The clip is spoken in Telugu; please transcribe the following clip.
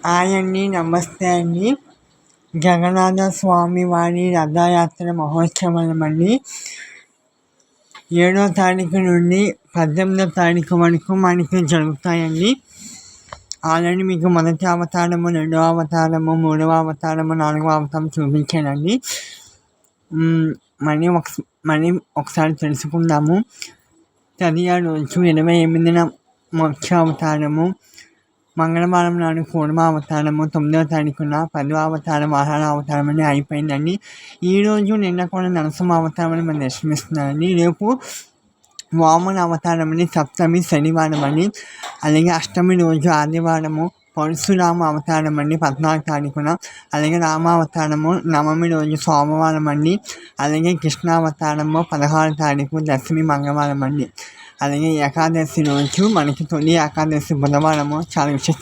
హాయ్ అండి, నమస్తే అండి. జగన్నాథ స్వామి వారి రథయాత్ర మహోత్సవాలండి 7వ తారీఖు నుండి 18వ తారీఖు వరకు మనకి జరుగుతాయండి. ఆల్రెడీ మీకు మొదటి అవతారము, 2వ అవతారము, 3వ అవతారము, 4వ అవతారం చూపించానండి. మళ్ళీ ఒకసారి తెలుసుకుందాము. తదియ రోజు 28న మోక్ష అవతారము, మంగళవారం నాడు కూర్మ అవతారము, 9వ తారీఖున 10వ అవతారం వాహన అవతారం అని అయిపోయిందండి. ఈరోజు నిన్న కూడా నరసింహ అవతారం అని మనం దర్శనమిస్తున్నారండి. రేపు వామన అవతారం అని సప్తమి శనివారం అని, అలాగే అష్టమి రోజు ఆదివారము పరశురామ అవతారం అండి 14వ తారీఖున, అలాగే రామావతారము నవమి రోజు సోమవారం అండి, అలాగే కృష్ణావతారము 16వ తారీఖు దశమి మంగళవారం అండి, అలాగే ఏకాదశి రోజు మనకి తొలి ఏకాదశి బుధవారము చాలా విశిష్టం.